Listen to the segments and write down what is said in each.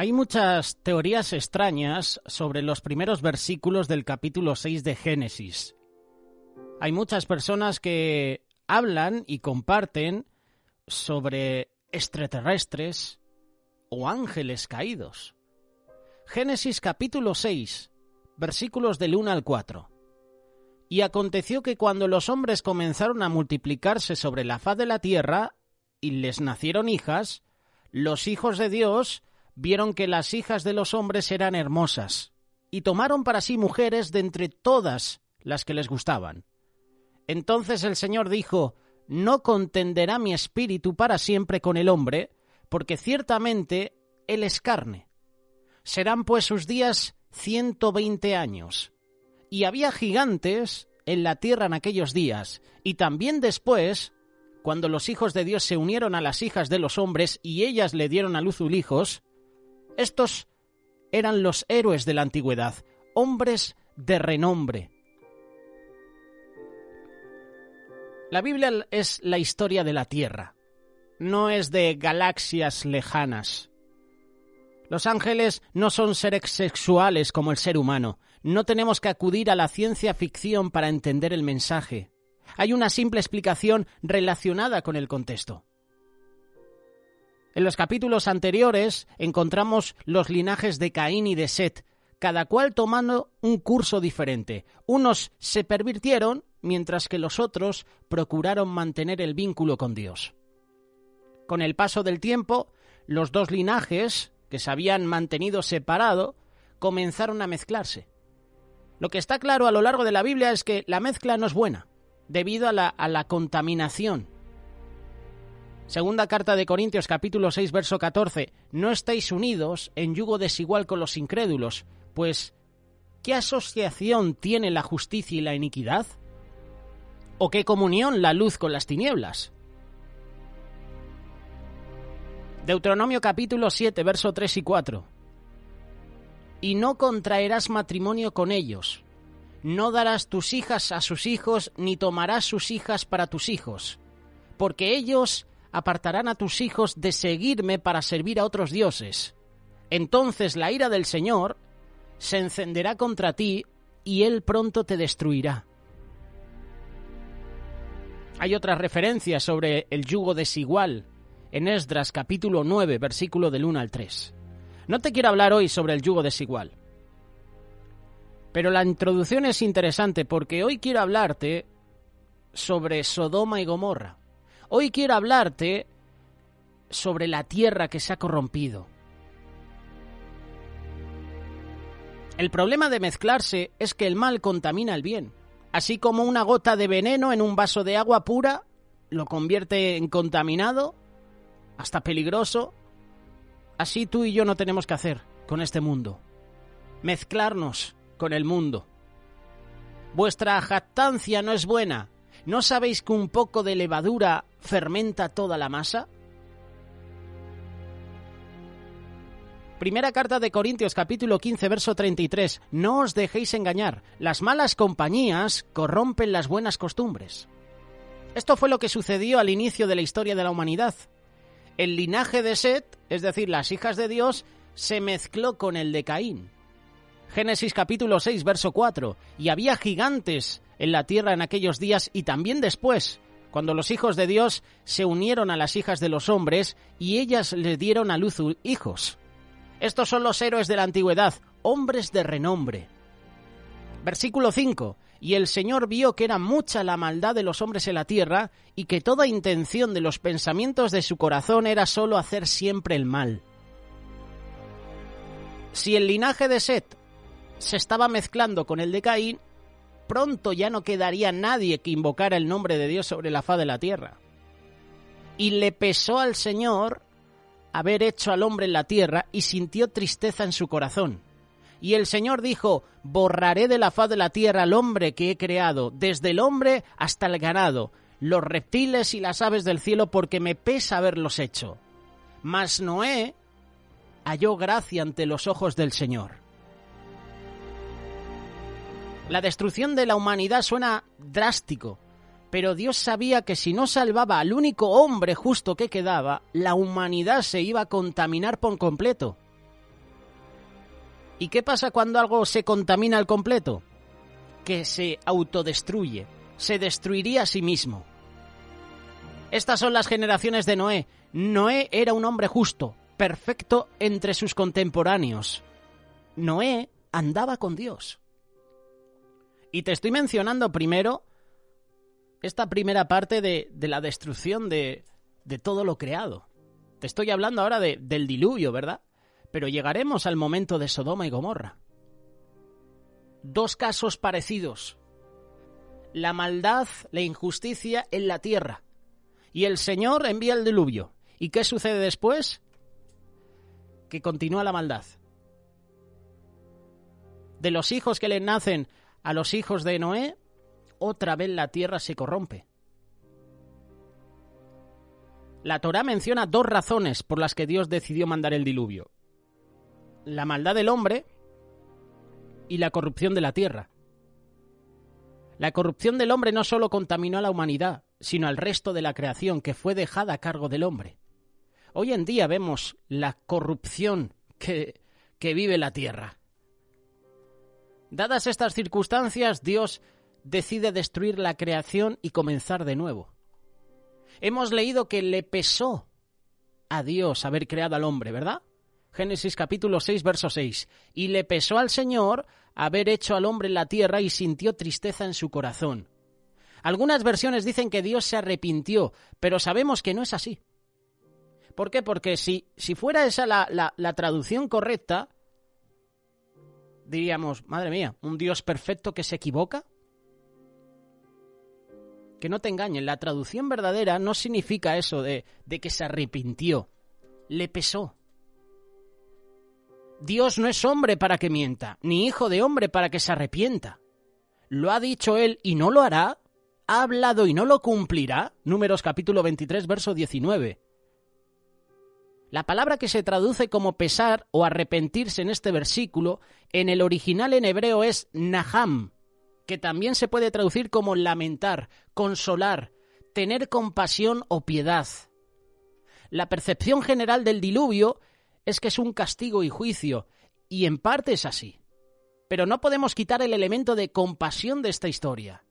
Hay muchas teorías extrañas sobre los primeros versículos del capítulo 6 de Génesis. Hay muchas personas que hablan y comparten sobre extraterrestres o ángeles caídos. Génesis capítulo 6, versículos del 1 al 4. Y aconteció que cuando los hombres comenzaron a multiplicarse sobre la faz de la tierra y les nacieron hijas, los hijos de Dios vieron que las hijas de los hombres eran hermosas, y tomaron para sí mujeres de entre todas las que les gustaban. Entonces el Señor dijo: No contenderá mi espíritu para siempre con el hombre, porque ciertamente él es carne. Serán pues sus días 120 años. Y había gigantes en la tierra en aquellos días, y también después, cuando los hijos de Dios se unieron a las hijas de los hombres y ellas le dieron a luz hijos. Estos eran los héroes de la antigüedad, hombres de renombre. La Biblia es la historia de la Tierra, no es de galaxias lejanas. Los ángeles no son seres sexuales como el ser humano. No tenemos que acudir a la ciencia ficción para entender el mensaje. Hay una simple explicación relacionada con el contexto. En los capítulos anteriores encontramos los linajes de Caín y de Set, cada cual tomando un curso diferente. Unos se pervirtieron, mientras que los otros procuraron mantener el vínculo con Dios. Con el paso del tiempo, los dos linajes, que se habían mantenido separados, comenzaron a mezclarse. Lo que está claro a lo largo de la Biblia es que la mezcla no es buena, debido a la contaminación. Segunda carta de Corintios, capítulo 6, verso 14. No estáis unidos en yugo desigual con los incrédulos, pues ¿qué asociación tiene la justicia y la iniquidad? ¿O qué comunión la luz con las tinieblas? Deuteronomio capítulo 7, verso 3 y 4. Y no contraerás matrimonio con ellos. No darás tus hijas a sus hijos, ni tomarás sus hijas para tus hijos, porque ellos apartarán a tus hijos de seguirme para servir a otros dioses. Entonces la ira del Señor se encenderá contra ti, y Él pronto te destruirá. Hay otras referencias sobre el yugo desigual en Esdras capítulo 9, versículo del 1 al 3. No te quiero hablar hoy sobre el yugo desigual, pero la introducción es interesante porque hoy quiero hablarte sobre Sodoma y Gomorra. Hoy quiero hablarte sobre la tierra que se ha corrompido. El problema de mezclarse es que el mal contamina el bien. Así como una gota de veneno en un vaso de agua pura lo convierte en contaminado, hasta peligroso, así tú y yo no tenemos que hacer con este mundo. Mezclarnos con el mundo. Vuestra jactancia no es buena. ¿No sabéis que un poco de levadura fermenta toda la masa? Primera carta de Corintios, capítulo 15, verso 33. No os dejéis engañar. Las malas compañías corrompen las buenas costumbres. Esto fue lo que sucedió al inicio de la historia de la humanidad. El linaje de Set, es decir, las hijas de Dios, se mezcló con el de Caín. Génesis capítulo 6, verso 4. Y había gigantes en la tierra en aquellos días y también después, cuando los hijos de Dios se unieron a las hijas de los hombres y ellas les dieron a luz hijos. Estos son los héroes de la antigüedad, hombres de renombre. Versículo 5. Y el Señor vio que era mucha la maldad de los hombres en la tierra y que toda intención de los pensamientos de su corazón era solo hacer siempre el mal. Si el linaje de Set se estaba mezclando con el de Caín, pronto ya no quedaría nadie que invocara el nombre de Dios sobre la faz de la tierra. Y le pesó al Señor haber hecho al hombre en la tierra y sintió tristeza en su corazón. Y el Señor dijo: borraré de la faz de la tierra al hombre que he creado, desde el hombre hasta el ganado, los reptiles y las aves del cielo, porque me pesa haberlos hecho. Mas Noé halló gracia ante los ojos del Señor. La destrucción de la humanidad suena drástico, pero Dios sabía que si no salvaba al único hombre justo que quedaba, la humanidad se iba a contaminar por completo. ¿Y qué pasa cuando algo se contamina al completo? Que se autodestruye, se destruiría a sí mismo. Estas son las generaciones de Noé. Noé era un hombre justo, perfecto entre sus contemporáneos. Noé andaba con Dios. Y te estoy mencionando primero esta primera parte de la destrucción de todo lo creado. Te estoy hablando ahora del diluvio, ¿verdad? Pero llegaremos al momento de Sodoma y Gomorra. Dos casos parecidos. La maldad, la injusticia en la tierra. Y el Señor envía el diluvio. ¿Y qué sucede después? Que continúa la maldad. De los hijos que le nacen a los hijos de Noé, otra vez la tierra se corrompe. La Torá menciona dos razones por las que Dios decidió mandar el diluvio. La maldad del hombre y la corrupción de la tierra. La corrupción del hombre no solo contaminó a la humanidad, sino al resto de la creación que fue dejada a cargo del hombre. Hoy en día vemos la corrupción que vive la tierra. Dadas estas circunstancias, Dios decide destruir la creación y comenzar de nuevo. Hemos leído que le pesó a Dios haber creado al hombre, ¿verdad? Génesis capítulo 6, verso 6. Y le pesó al Señor haber hecho al hombre en la tierra y sintió tristeza en su corazón. Algunas versiones dicen que Dios se arrepintió, pero sabemos que no es así. ¿Por qué? Porque si fuera esa la traducción correcta, diríamos, madre mía, ¿un Dios perfecto que se equivoca? Que no te engañen, la traducción verdadera no significa eso de que se arrepintió. Le pesó. Dios no es hombre para que mienta, ni hijo de hombre para que se arrepienta. ¿Lo ha dicho él y no lo hará? ¿Ha hablado y no lo cumplirá? Números capítulo 23, verso 19. La palabra que se traduce como pesar o arrepentirse en este versículo, en el original en hebreo es naham, que también se puede traducir como lamentar, consolar, tener compasión o piedad. La percepción general del diluvio es que es un castigo y juicio, y en parte es así. Pero no podemos quitar el elemento de compasión de esta historia.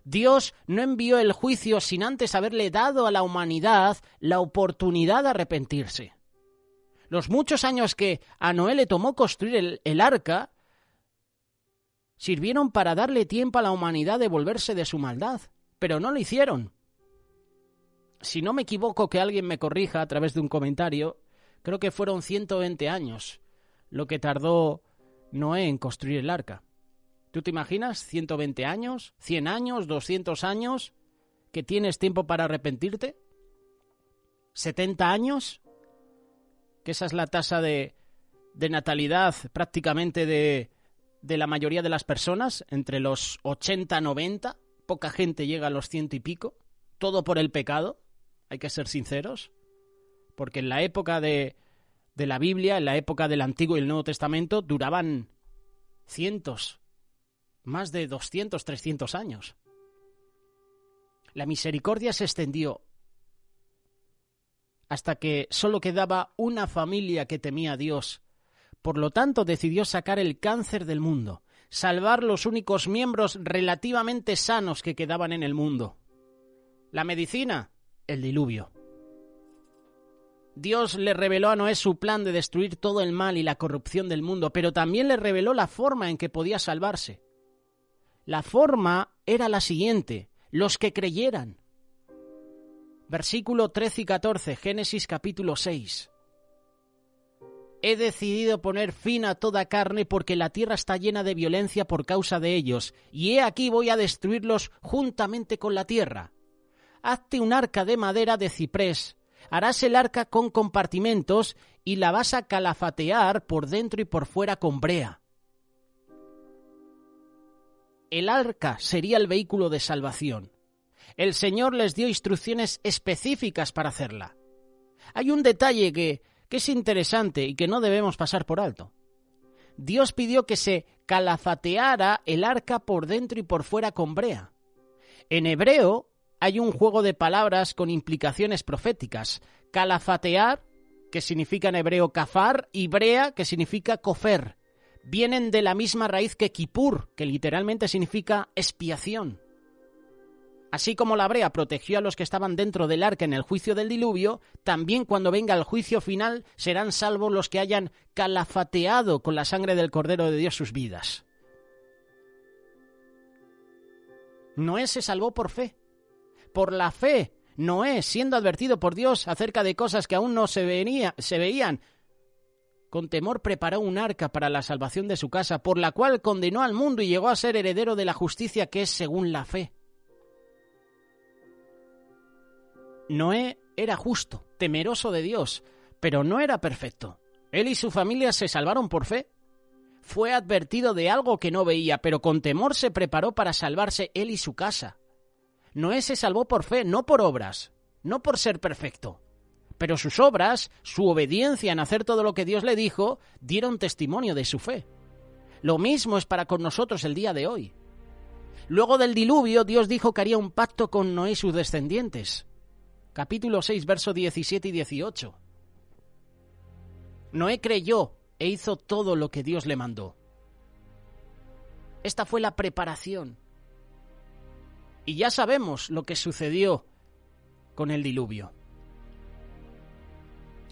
Dios no envió el juicio sin antes haberle dado a la humanidad la oportunidad de arrepentirse. Los muchos años que a Noé le tomó construir el arca sirvieron para darle tiempo a la humanidad de volverse de su maldad, pero no lo hicieron. Si no me equivoco, que alguien me corrija a través de un comentario, creo que fueron 120 años lo que tardó Noé en construir el arca. ¿Tú te imaginas? 120 años, 100 años, 200 años, que tienes tiempo para arrepentirte. 70 años, que esa es la tasa de natalidad prácticamente de la mayoría de las personas, entre los 80 y 90, poca gente llega a los 100 y pico, todo por el pecado, hay que ser sinceros, porque en la época de la Biblia, en la época del Antiguo y el Nuevo Testamento, duraban cientos, más de 200, 300 años. La misericordia se extendió hasta que solo quedaba una familia que temía a Dios. Por lo tanto, decidió sacar el cáncer del mundo, salvar los únicos miembros relativamente sanos que quedaban en el mundo. La medicina, el diluvio. Dios le reveló a Noé su plan de destruir todo el mal y la corrupción del mundo, pero también le reveló la forma en que podía salvarse. La forma era la siguiente: los que creyeran. Versículo 13 y 14, Génesis capítulo 6. He decidido poner fin a toda carne porque la tierra está llena de violencia por causa de ellos, y he aquí voy a destruirlos juntamente con la tierra. Hazte un arca de madera de ciprés, harás el arca con compartimentos y la vas a calafatear por dentro y por fuera con brea. El arca sería el vehículo de salvación. El Señor les dio instrucciones específicas para hacerla. Hay un detalle que es interesante y que no debemos pasar por alto. Dios pidió que se calafateara el arca por dentro y por fuera con brea. En hebreo hay un juego de palabras con implicaciones proféticas. Calafatear, que significa en hebreo kafar, y brea, que significa kofer. vienen de la misma raíz que Kipur, que literalmente significa expiación. Así como la brea protegió a los que estaban dentro del arca en el juicio del diluvio, también cuando venga el juicio final serán salvos los que hayan calafateado con la sangre del Cordero de Dios sus vidas. Noé se salvó por fe. Por la fe, Noé, siendo advertido por Dios acerca de cosas que aún no se veían, con temor preparó un arca para la salvación de su casa, por la cual condenó al mundo y llegó a ser heredero de la justicia que es según la fe. Noé era justo, temeroso de Dios, pero no era perfecto. Él y su familia se salvaron por fe. Fue advertido de algo que no veía, pero con temor se preparó para salvarse él y su casa. Noé se salvó por fe, no por obras, no por ser perfecto. Pero sus obras, su obediencia en hacer todo lo que Dios le dijo, dieron testimonio de su fe. Lo mismo es para con nosotros el día de hoy. Luego del diluvio, Dios dijo que haría un pacto con Noé y sus descendientes. Capítulo 6, versos 17 y 18. Noé creyó e hizo todo lo que Dios le mandó. Esta fue la preparación. Y ya sabemos lo que sucedió con el diluvio.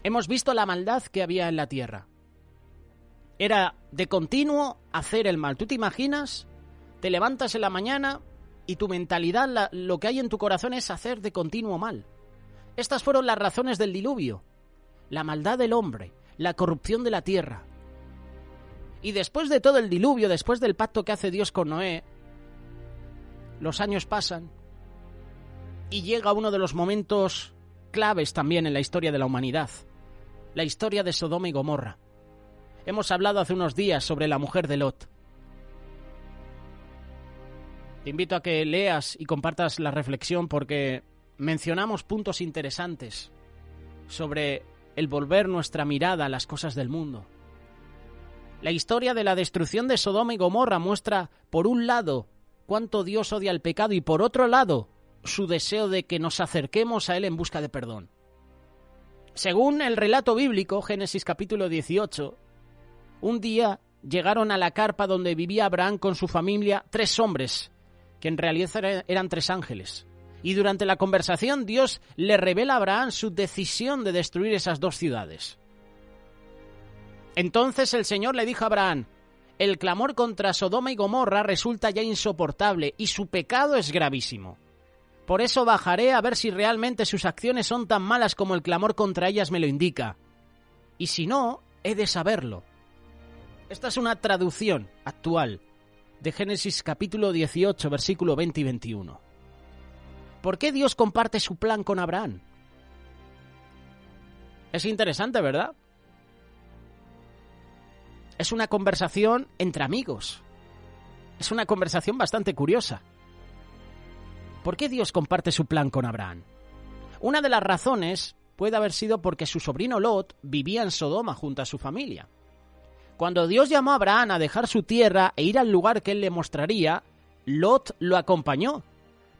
Hemos visto la maldad que había en la tierra. Era de continuo hacer el mal. ¿Tú te imaginas? Te levantas en la mañana y tu mentalidad, lo que hay en tu corazón es hacer de continuo mal. Estas fueron las razones del diluvio. La maldad del hombre, la corrupción de la tierra. Y después de todo el diluvio, después del pacto que hace Dios con Noé, los años pasan y llega uno de los momentos claves también en la historia de la humanidad, la historia de Sodoma y Gomorra. Hemos hablado hace unos días sobre la mujer de Lot. Te invito a que leas y compartas la reflexión porque mencionamos puntos interesantes sobre el volver nuestra mirada a las cosas del mundo. La historia de la destrucción de Sodoma y Gomorra muestra, por un lado, cuánto Dios odia el pecado y, por otro lado, su deseo de que nos acerquemos a Él en busca de perdón. Según el relato bíblico, Génesis capítulo 18, un día llegaron a la carpa donde vivía Abraham con su familia 3 hombres, que en realidad eran 3 ángeles. Y durante la conversación Dios le revela a Abraham su decisión de destruir esas 2 ciudades. Entonces el Señor le dijo a Abraham: el clamor contra Sodoma y Gomorra resulta ya insoportable y su pecado es gravísimo. Por eso bajaré a ver si realmente sus acciones son tan malas como el clamor contra ellas me lo indica. Y si no, he de saberlo. Esta es una traducción actual de Génesis capítulo 18, versículo 20 y 21. ¿Por qué Dios comparte su plan con Abraham? Es interesante, ¿verdad? Es una conversación entre amigos. Es una conversación bastante curiosa. ¿Por qué Dios comparte su plan con Abraham? Una de las razones puede haber sido porque su sobrino Lot vivía en Sodoma junto a su familia. Cuando Dios llamó a Abraham a dejar su tierra e ir al lugar que él le mostraría, Lot lo acompañó.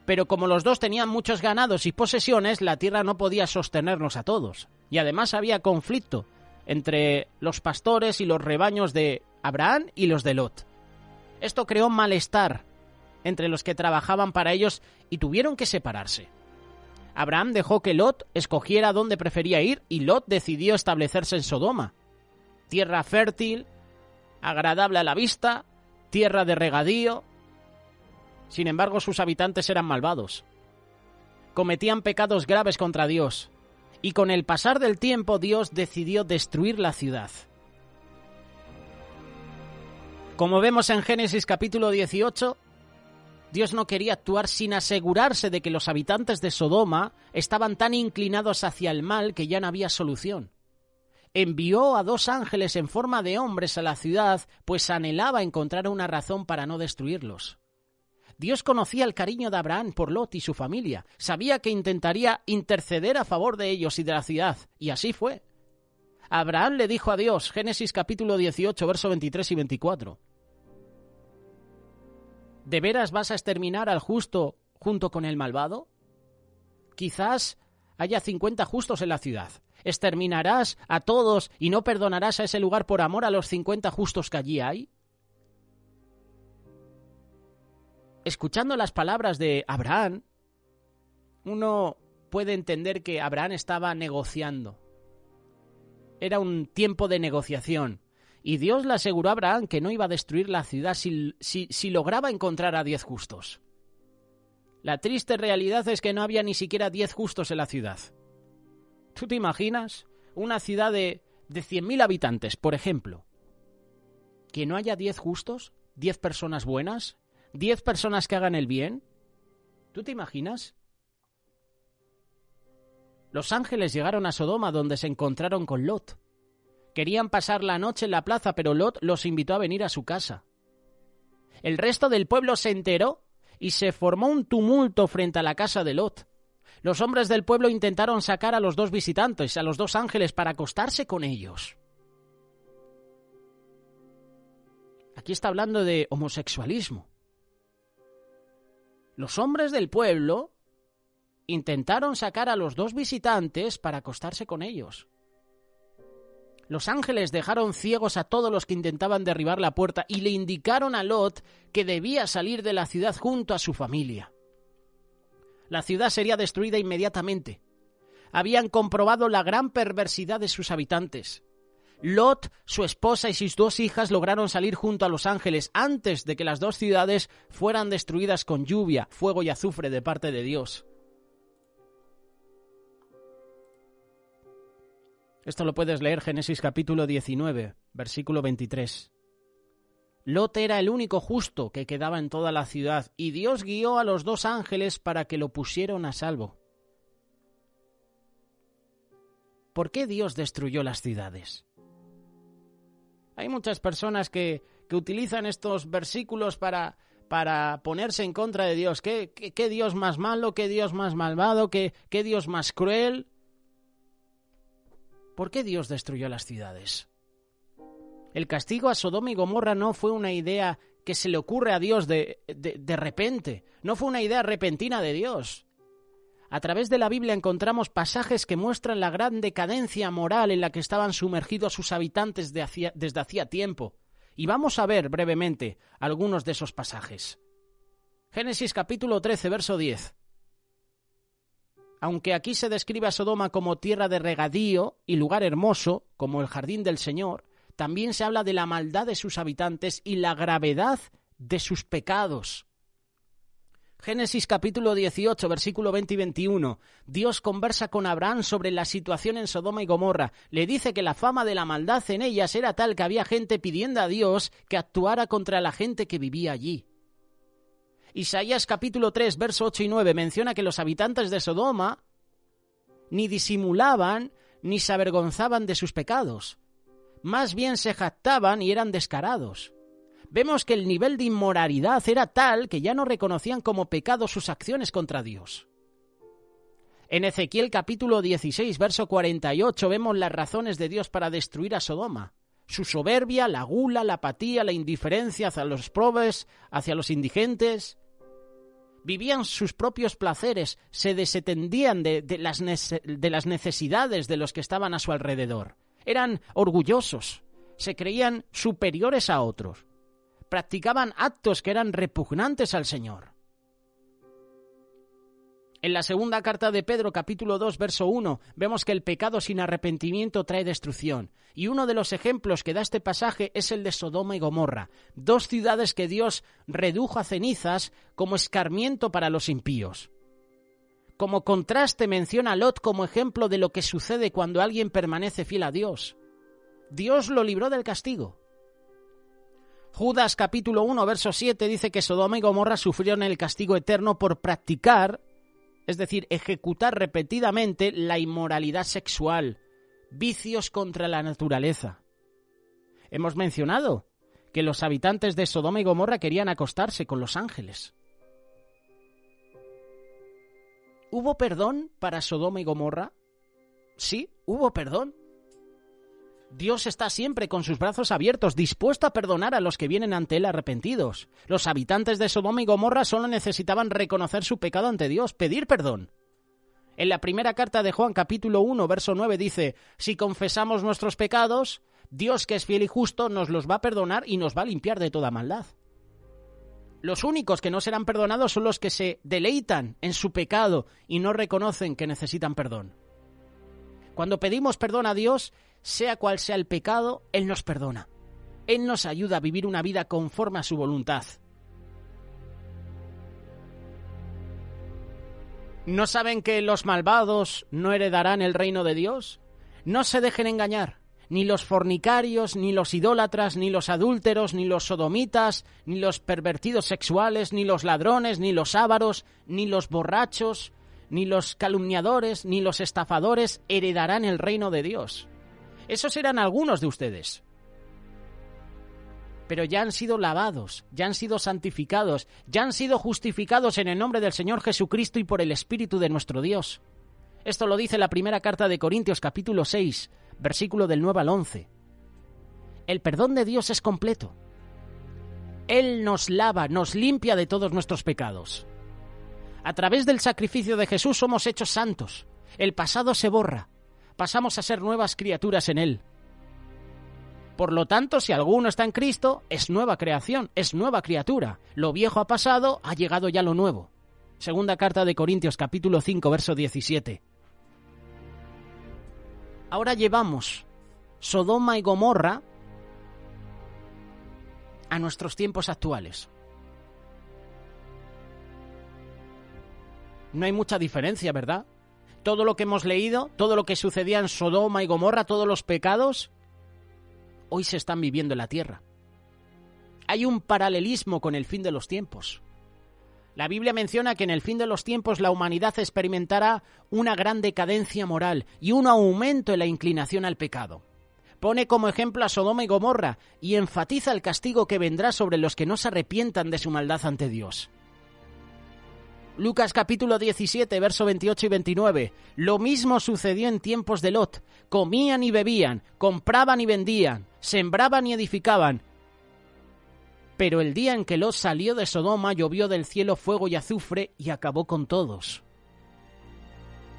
Pero como los dos tenían muchos ganados y posesiones, la tierra no podía sostenernos a todos. Y además había conflicto entre los pastores y los rebaños de Abraham y los de Lot. Esto creó malestar entre los que trabajaban para ellos y tuvieron que separarse. Abraham dejó que Lot escogiera dónde prefería ir y Lot decidió establecerse en Sodoma. Tierra fértil, agradable a la vista, tierra de regadío. Sin embargo, sus habitantes eran malvados. Cometían pecados graves contra Dios. Y con el pasar del tiempo, Dios decidió destruir la ciudad. Como vemos en Génesis capítulo 18, Dios no quería actuar sin asegurarse de que los habitantes de Sodoma estaban tan inclinados hacia el mal que ya no había solución. Envió a 2 ángeles en forma de hombres a la ciudad, pues anhelaba encontrar una razón para no destruirlos. Dios conocía el cariño de Abraham por Lot y su familia. Sabía que intentaría interceder a favor de ellos y de la ciudad, y así fue. Abraham le dijo a Dios, Génesis capítulo 18, versos 23 y 24. ¿De veras vas a exterminar al justo junto con el malvado? Quizás haya 50 justos en la ciudad. ¿Exterminarás a todos y no perdonarás a ese lugar por amor a los 50 justos que allí hay? Escuchando las palabras de Abraham, uno puede entender que Abraham estaba negociando. Era un tiempo de negociación. Y Dios le aseguró a Abraham que no iba a destruir la ciudad si lograba encontrar a 10 justos. La triste realidad es que no había ni siquiera 10 justos en la ciudad. ¿Tú te imaginas una ciudad de 100.000 habitantes, por ejemplo? ¿Que no haya 10 justos? ¿10 personas buenas? ¿10 personas que hagan el bien? ¿Tú te imaginas? Los ángeles llegaron a Sodoma, donde se encontraron con Lot. Querían pasar la noche en la plaza, pero Lot los invitó a venir a su casa. El resto del pueblo se enteró y se formó un tumulto frente a la casa de Lot. Los hombres del pueblo intentaron sacar a los 2 visitantes, a los 2 ángeles, para acostarse con ellos. Aquí está hablando de homosexualismo. Los hombres del pueblo intentaron sacar a los 2 visitantes para acostarse con ellos. Los ángeles dejaron ciegos a todos los que intentaban derribar la puerta y le indicaron a Lot que debía salir de la ciudad junto a su familia. La ciudad sería destruida inmediatamente. Habían comprobado la gran perversidad de sus habitantes. Lot, su esposa y sus 2 hijas lograron salir junto a los ángeles antes de que las 2 ciudades fueran destruidas con lluvia, fuego y azufre de parte de Dios. Esto lo puedes leer Génesis capítulo 19, versículo 23. Lot era el único justo que quedaba en toda la ciudad, y Dios guió a los 2 ángeles para que lo pusieran a salvo. ¿Por qué Dios destruyó las ciudades? Hay muchas personas que utilizan estos versículos para ponerse en contra de Dios. ¿Qué Dios más malo? ¿Qué Dios más malvado? ¿Qué Dios más cruel? ¿Por qué Dios destruyó las ciudades? El castigo a Sodoma y Gomorra no fue una idea que se le ocurre a Dios de repente. No fue una idea repentina de Dios. A través de la Biblia encontramos pasajes que muestran la gran decadencia moral en la que estaban sumergidos sus habitantes desde hacía tiempo. Y vamos a ver brevemente algunos de esos pasajes. Génesis capítulo 13, verso 10. Aunque aquí se describe a Sodoma como tierra de regadío y lugar hermoso, como el jardín del Señor, también se habla de la maldad de sus habitantes y la gravedad de sus pecados. Génesis capítulo 18, versículo 20 y 21. Dios conversa con Abraham sobre la situación en Sodoma y Gomorra. Le dice que la fama de la maldad en ellas era tal que había gente pidiendo a Dios que actuara contra la gente que vivía allí. Isaías capítulo 3, verso 8 y 9 menciona que los habitantes de Sodoma ni disimulaban ni se avergonzaban de sus pecados. Más bien se jactaban y eran descarados. Vemos que el nivel de inmoralidad era tal que ya no reconocían como pecado sus acciones contra Dios. En Ezequiel capítulo 16, verso 48 vemos las razones de Dios para destruir a Sodoma. Su soberbia, la gula, la apatía, la indiferencia hacia los pobres, hacia los indigentes. Vivían sus propios placeres, se desentendían de las necesidades de los que estaban a su alrededor. Eran orgullosos, se creían superiores a otros. Practicaban actos que eran repugnantes al Señor. En la segunda carta de Pedro, capítulo 2, verso 1, vemos que el pecado sin arrepentimiento trae destrucción. Y uno de los ejemplos que da este pasaje es el de Sodoma y Gomorra, 2 ciudades que Dios redujo a cenizas como escarmiento para los impíos. Como contraste menciona a Lot como ejemplo de lo que sucede cuando alguien permanece fiel a Dios. Dios lo libró del castigo. Judas capítulo 1, verso 7 dice que Sodoma y Gomorra sufrieron el castigo eterno por practicar, es decir, ejecutar repetidamente la inmoralidad sexual, vicios contra la naturaleza. Hemos mencionado que los habitantes de Sodoma y Gomorra querían acostarse con los ángeles. ¿Hubo perdón para Sodoma y Gomorra? Sí, hubo perdón. Dios está siempre con sus brazos abiertos, dispuesto a perdonar a los que vienen ante Él arrepentidos. Los habitantes de Sodoma y Gomorra solo necesitaban reconocer su pecado ante Dios, pedir perdón. En la primera carta de Juan, capítulo 1, verso 9, dice: si confesamos nuestros pecados, Dios, que es fiel y justo, nos los va a perdonar y nos va a limpiar de toda maldad. Los únicos que no serán perdonados son los que se deleitan en su pecado y no reconocen que necesitan perdón. Cuando pedimos perdón a Dios, sea cual sea el pecado, Él nos perdona. Él nos ayuda a vivir una vida conforme a su voluntad. ¿No saben que los malvados no heredarán el reino de Dios? No se dejen engañar, ni los fornicarios, ni los idólatras, ni los adúlteros, ni los sodomitas, ni los pervertidos sexuales, ni los ladrones, ni los ávaros, ni los borrachos, ni los calumniadores, ni los estafadores heredarán el reino de Dios. Esos eran algunos de ustedes. Pero ya han sido lavados, ya han sido santificados, ya han sido justificados en el nombre del Señor Jesucristo y por el Espíritu de nuestro Dios. Esto lo dice la primera carta de Corintios, capítulo 6, versículo del 9 al 11. El perdón de Dios es completo. Él nos lava, nos limpia de todos nuestros pecados. A través del sacrificio de Jesús somos hechos santos. El pasado se borra. Pasamos a ser nuevas criaturas en Él. Por lo tanto, si alguno está en Cristo, es nueva creación, es nueva criatura. Lo viejo ha pasado, ha llegado ya lo nuevo. Segunda carta de Corintios, capítulo 5, verso 17. Ahora llevamos Sodoma y Gomorra a nuestros tiempos actuales. No hay mucha diferencia, ¿verdad? Todo lo que hemos leído, todo lo que sucedía en Sodoma y Gomorra, todos los pecados, hoy se están viviendo en la tierra. Hay un paralelismo con el fin de los tiempos. La Biblia menciona que en el fin de los tiempos la humanidad experimentará una gran decadencia moral y un aumento en la inclinación al pecado. Pone como ejemplo a Sodoma y Gomorra y enfatiza el castigo que vendrá sobre los que no se arrepientan de su maldad ante Dios. Lucas capítulo 17, verso 28 y 29. Lo mismo sucedió en tiempos de Lot. Comían y bebían, compraban y vendían, sembraban y edificaban. Pero el día en que Lot salió de Sodoma, llovió del cielo fuego y azufre y acabó con todos.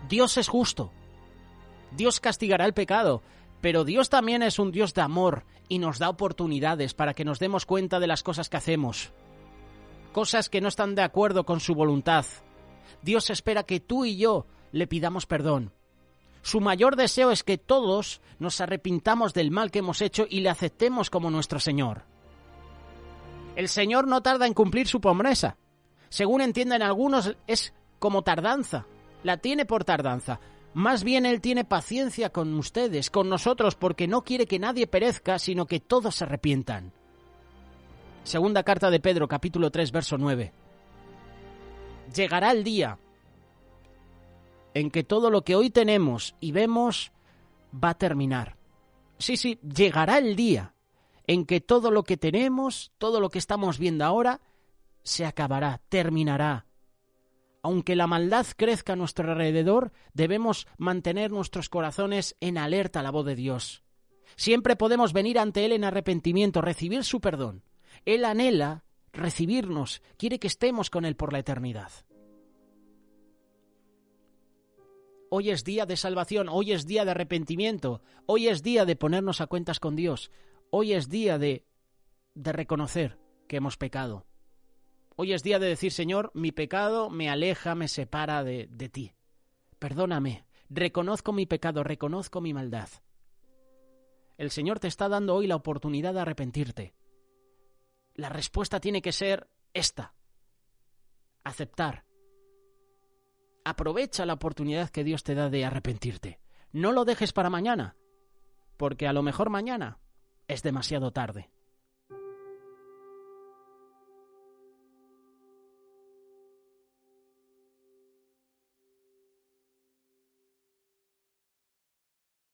Dios es justo. Dios castigará el pecado, pero Dios también es un Dios de amor y nos da oportunidades para que nos demos cuenta de las cosas que hacemos. Cosas que no están de acuerdo con su voluntad. Dios espera que tú y yo le pidamos perdón. Su mayor deseo es que todos nos arrepintamos del mal que hemos hecho y le aceptemos como nuestro Señor. El Señor no tarda en cumplir su promesa. Según entienden algunos, es como tardanza. La tiene por tardanza. Más bien Él tiene paciencia con ustedes, con nosotros, porque no quiere que nadie perezca, sino que todos se arrepientan. Segunda carta de Pedro, capítulo 3, verso 9. Llegará el día en que todo lo que hoy tenemos y vemos va a terminar. Sí, llegará el día en que todo lo que tenemos, todo lo que estamos viendo ahora, se acabará, terminará. Aunque la maldad crezca a nuestro alrededor, debemos mantener nuestros corazones en alerta a la voz de Dios. Siempre podemos venir ante Él en arrepentimiento, recibir su perdón. Él anhela recibirnos, quiere que estemos con Él por la eternidad. Hoy es día de salvación, hoy es día de arrepentimiento, hoy es día de ponernos a cuentas con Dios, hoy es día de reconocer que hemos pecado. Hoy es día de decir, Señor, mi pecado me aleja, me separa de ti. Perdóname, reconozco mi pecado, reconozco mi maldad. El Señor te está dando hoy la oportunidad de arrepentirte. La respuesta tiene que ser esta: aceptar. Aprovecha la oportunidad que Dios te da de arrepentirte. No lo dejes para mañana, porque a lo mejor mañana es demasiado tarde.